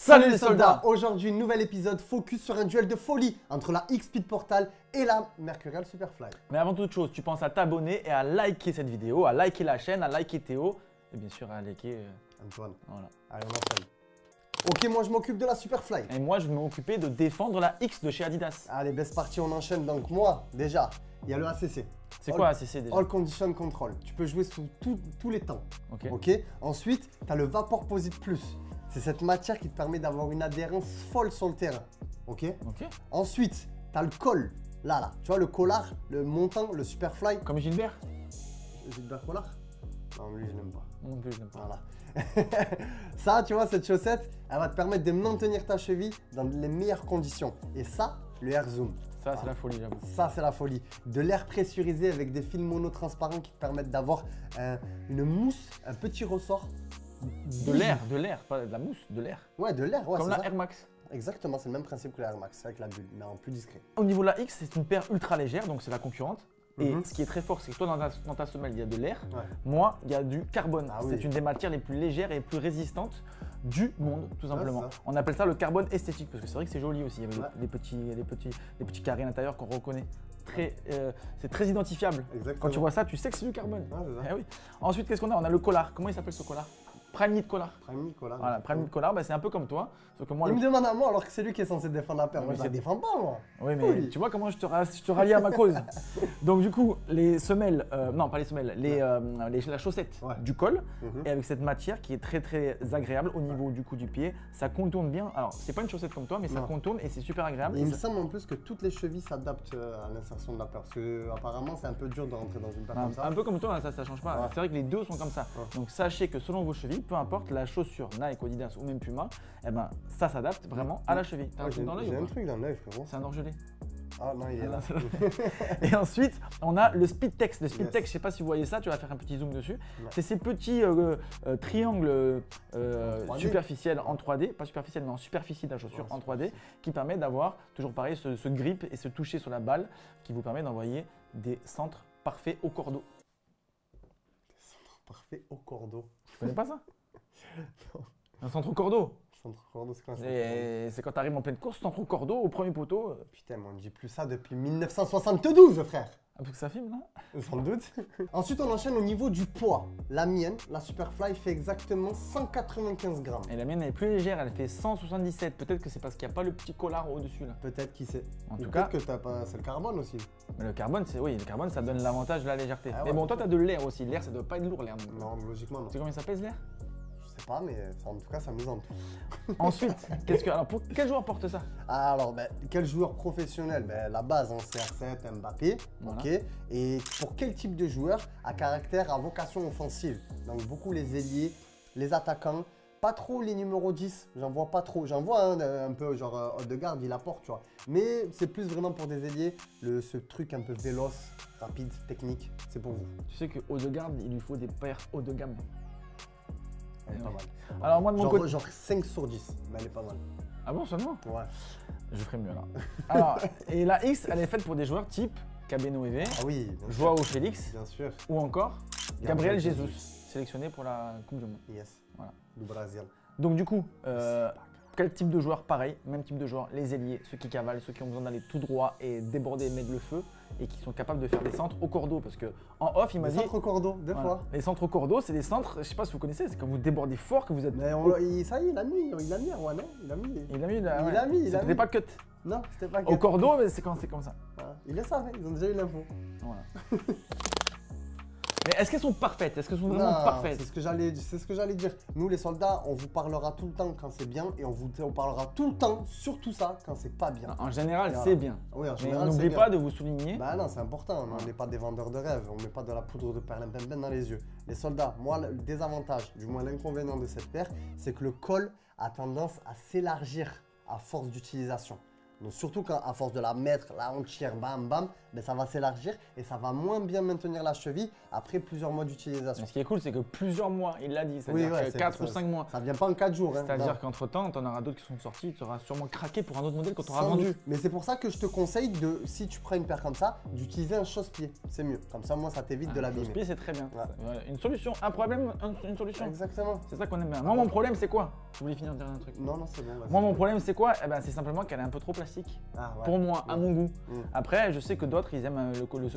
Salut les soldats! Aujourd'hui, nouvel épisode focus sur un duel de folie entre la X-Speed Portal et la Mercurial Superfly. Mais avant toute chose, tu penses à t'abonner et à liker cette vidéo, à liker la chaîne, à liker Théo et bien sûr à liker Antoine. Voilà. Allez, on enchaîne. Ok, moi je m'occupe de la Superfly. Et moi, je vais m'occuper de défendre la X de chez Adidas. Allez, c'est parti, on enchaîne. Donc moi, déjà, il y a le ACC. C'est quoi ACC déjà? All Condition Control. Tu peux jouer sous tous les temps. Ok. Ensuite, tu as le Vaporposit Plus. C'est cette matière qui te permet d'avoir une adhérence folle sur le terrain. Ok. Ensuite, tu as le col. Là. Tu vois le collard, le montant, le Superfly. Comme Gilbert? Gilbert Collard? Non, lui, je l'aime pas. Non plus, je l'aime pas. Voilà. Ça, tu vois, cette chaussette, elle va te permettre de maintenir ta cheville dans les meilleures conditions. Et ça, le Air Zoom. Ça, c'est la folie, j'avoue. Ça, c'est la folie. De l'air pressurisé avec des fils monotransparents qui te permettent d'avoir une mousse, un petit ressort. De l'air, pas de la mousse, de l'air. Ouais, de l'air, ouais. Comme la Air Max. Exactement, c'est le même principe que la Air Max, avec la bulle, mais en plus discret. Au niveau de la X, c'est une paire ultra légère, donc c'est la concurrente. Et ce qui est très fort, c'est que toi, dans ta semelle, il y a de l'air. Ouais. Moi, il y a du carbone. Ah, oui. C'est une des matières les plus légères et les plus résistantes du monde, tout simplement. On appelle ça le carbone esthétique, parce que c'est vrai que c'est joli aussi. Il y a des petits carrés à l'intérieur qu'on reconnaît. C'est très identifiable. Exactement. Quand tu vois ça, tu sais que c'est du carbone. Ouais, Eh oui. Ensuite, qu'est-ce qu'on a? On a le collard. Comment il s'appelle ce collard? Prime Knit Collard. Prime Knit Collard. Voilà, Prime Knit Collard, bah, c'est un peu comme toi. Sauf que moi, il me demande à moi alors que c'est lui qui est censé défendre la paire. Moi, je la défends pas, moi. Oui, mais tu vois comment je te rallie à ma cause. Donc, du coup, les semelles, non, pas les semelles, la chaussette du col, et avec cette matière qui est très très agréable au niveau du coup du pied, ça contourne bien. Alors, c'est pas une chaussette comme toi, mais ça contourne et c'est super agréable. Et il me semble en plus que toutes les chevilles s'adaptent à l'insertion de la paire. Parce que apparemment, c'est un peu dur de rentrer dans une paire comme ça. Un peu comme toi, ça change pas. C'est vrai que les deux sont comme ça. Donc, sachez que selon vos chevilles, peu importe la chaussure Nike, Adidas ou même Puma, eh ben, ça s'adapte vraiment à la cheville. T'as un truc dans l'œil? J'ai un truc dans l'œil, frérot. C'est un orgelé. Ah non, il est là. Et ensuite, on a le Speedtex. Le Speedtex, je sais pas si vous voyez ça, tu vas faire un petit zoom dessus. C'est ces petits triangles superficiels en 3D, pas superficiels, mais en superficie de la chaussure en 3D, qui permet d'avoir, toujours pareil, ce grip et ce toucher sur la balle qui vous permet d'envoyer des centres parfaits au cordeau. Des centres parfaits au cordeau. Tu connais pas ça? Non. Un centre au cordeau. Centre au cordeau, c'est quoi ça? C'est quand tu arrives en pleine course, centre au cordeau, au premier poteau. Putain, mais on ne dit plus ça depuis 1972, frère. Ah, parce que ça filme, non? Sans doute. Ensuite, on enchaîne au niveau du poids. La mienne, la Superfly, fait exactement 195 grammes. Et la mienne, elle est plus légère, elle fait 177. Peut-être que c'est parce qu'il n'y a pas le petit collard au-dessus, là. Peut-être, qui sait. En tout cas, que t'as pas... c'est le carbone aussi. Mais le carbone, le carbone, ça donne l'avantage de la légèreté. Ah, mais bon, toi, tu as de l'air aussi. L'air, ça doit pas être lourd, l'air. Non, logiquement, non. Tu sais combien ça pèse, l'air? Je sais pas, mais en tout cas, ça nous entoure. Ensuite, alors, pour quel joueur porte ça? Alors, quel joueur professionnel? La base, CR7, Mbappé. Voilà. Ok. Et pour quel type de joueur à caractère, à vocation offensive? Donc, beaucoup les ailiers, les attaquants. Pas trop les numéros 10, j'en vois pas trop. J'en vois un peu, genre Odegaard, il apporte, tu vois. Mais c'est plus vraiment pour des ailiers, ce truc un peu véloce, rapide, technique, c'est pour vous. Tu sais que Odegaard, il lui faut des paires haut de gamme. Elle est pas mal. Alors moi de mon côté... Genre 5 sur 10, mais elle est pas mal. Ah bon, seulement? Ouais. Je ferai mieux là. Alors, et la X, elle est faite pour des joueurs type Cabeno EV, Joao Félix, bien sûr, ou encore Gabriel Jesus, sélectionné pour la Coupe du Monde. Yes. Voilà. Du Brésil. Donc du coup, quel type de joueur? Pareil, même type de joueur, les ailiers, ceux qui cavalent, ceux qui ont besoin d'aller tout droit et déborder et mettre le feu et qui sont capables de faire des centres au cordeau. Parce que en off, il m'a dit… Des centres au cordeau, deux fois. Les centres au cordeau, c'est des centres, je sais pas si vous connaissez, c'est quand vous débordez fort que vous êtes… Mais ça y est, il a mis, ouais, non? Il a mis. C'était pas cut. Non, c'était pas cut. Au cordeau, mais c'est comme ça. Voilà. Ils le savent, ils ont déjà eu l'info. Voilà. Mais est-ce qu'elles sont parfaites? Est-ce qu'elles sont vraiment parfaites? C'est ce que j'allais dire. Nous les soldats, on vous parlera tout le temps quand c'est bien et on parlera tout le temps sur tout ça quand c'est pas bien. En général, c'est bien. Oui, en général, n'oubliez pas de vous souligner. Bah non, c'est important. On n'est pas des vendeurs de rêves. On met pas de la poudre de perlimpinpin dans les yeux. Les soldats, moi, le désavantage, du moins l'inconvénient de cette paire, c'est que le col a tendance à s'élargir à force d'utilisation. Donc surtout quand à force de la mettre, la hanchière, bam bam, ben, ça va s'élargir et ça va moins bien maintenir la cheville après plusieurs mois d'utilisation. Ce qui est cool, c'est que plusieurs mois, il l'a dit, c'est-à-dire que 4 ou 5 mois. Ça vient pas en 4 jours. Hein, c'est-à-dire qu'entre temps, tu en auras d'autres qui sont sortis, tu auras sûrement craqué pour un autre modèle quand tu auras vendu. Mais c'est pour ça que je te conseille de, si tu prends une paire comme ça, d'utiliser un chausse-pied. C'est mieux. Comme ça, moi, ça t'évite de l'abîmer. Chausse-pied, c'est très bien. Ouais. Une solution, un problème, une solution. Exactement. C'est ça qu'on aime bien. Moi, mon problème, c'est quoi? Je voulais finir de dire un truc. Non, c'est bon. Moi, mon problème, c'est quoi? Eh ben, c'est simplement qu'elle est un peu trop plastique. Pour moi, à mon goût. Après, je sais que d'autres, ils aiment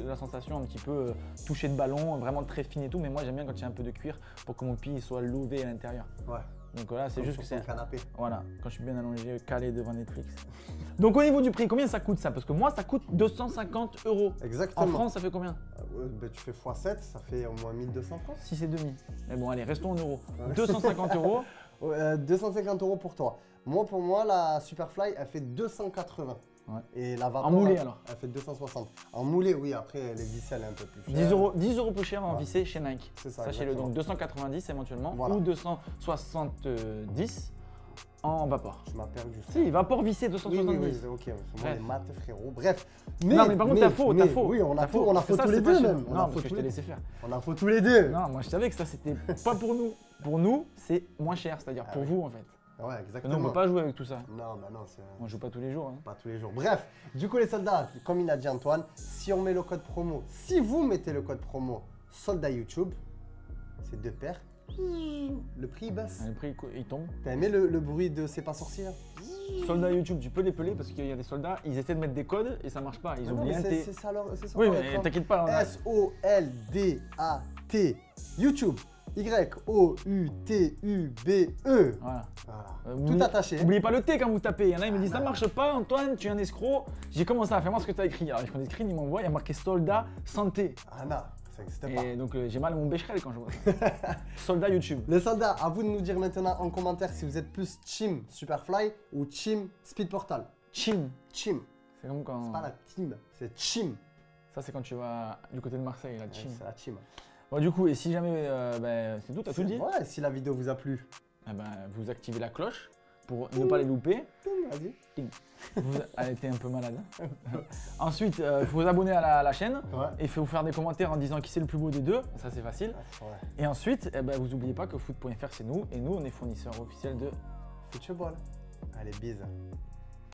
la sensation un petit peu toucher de ballon, vraiment très fine et tout. Mais moi, j'aime bien quand il y a un peu de cuir pour que mon pied soit levé à l'intérieur. Ouais. Donc voilà, c'est juste que c'est un canapé. Voilà, quand je suis bien allongé, calé devant Netflix. Donc au niveau du prix, combien ça coûte ça? Parce que moi, ça coûte 250 €. Exactement. En France, ça fait combien? Ben, tu fais x7, ça fait au moins 1200 francs. Si c'est demi. Mais bon, allez, restons en euros. 250 €. 250 € pour toi. Moi, pour moi, la Superfly, elle fait 280. Ouais. Et la Vapor, en moulé alors? Elle fait 260. En moulé, oui, après les vissées, elle est un peu plus chère. 10 € plus cher en vissé chez Nike. C'est ça. Sachez-le, donc 290 éventuellement voilà. ou 270 en Vapor. Tu m'as perdu. Si, Vapor vissé 270. Oui, ok, c'est moi les maths, frérot. Bref. Non, mais par contre, t'as faux. Oui, on a faux tous les deux même. Non, parce que je t'ai laissé faire. On a faux tous les deux. Non, moi je savais que ça c'était pas pour nous. Pour nous, c'est moins cher, c'est-à-dire pour vous en fait. Ouais, exactement. Nous, on peut pas jouer avec tout ça. Non, bah non, c'est. On joue pas tous les jours. Hein. Pas tous les jours. Bref, du coup, les soldats, comme il a dit Antoine, si on met le code promo, si vous mettez le code promo soldat YouTube, c'est 2 paires, le prix baisse. Le prix il tombe. T'as aimé le bruit de C'est pas sorcier? Soldats YouTube, tu peux les peler parce qu'il y a des soldats, ils essaient de mettre des codes et ça marche pas. Ils oublient un T. C'est ça, oui, mais t'inquiète pas. SOLDAT YouTube. YOUTUBE. Voilà. Tout attaché. N'oubliez pas le T quand vous tapez. Il y en a, ils me disent ça marche pas, Antoine, tu es un escroc. J'ai commencé à faire moi ce que tu as écrit. Alors, ils font des screens, ils m'envoient, il y a marqué soldat santé. Ah non, ça n'existe pas. Et donc, j'ai mal à mon bécherel quand je vois ça. Soldat YouTube. Les soldats, à vous de nous dire maintenant en commentaire si vous êtes plus Team Superfly ou Team Speed Portal. Team. C'est comme quand. C'est pas la team, c'est Team. Ça, c'est quand tu vas du côté de Marseille, la team. C'est la team. Bon, du coup, et si jamais, c'est tout, t'as tout dit? Ouais, si la vidéo vous a plu, vous activez la cloche pour ne pas les louper. Vas-y. Elle était un peu malade. Ensuite, il faut vous abonner à la chaîne et il faut vous faire des commentaires en disant qui c'est le plus beau des deux. Ça, c'est facile. Et ensuite, vous n'oubliez pas que foot.fr, c'est nous et nous, on est fournisseur officiel de Futureball. Allez, bise.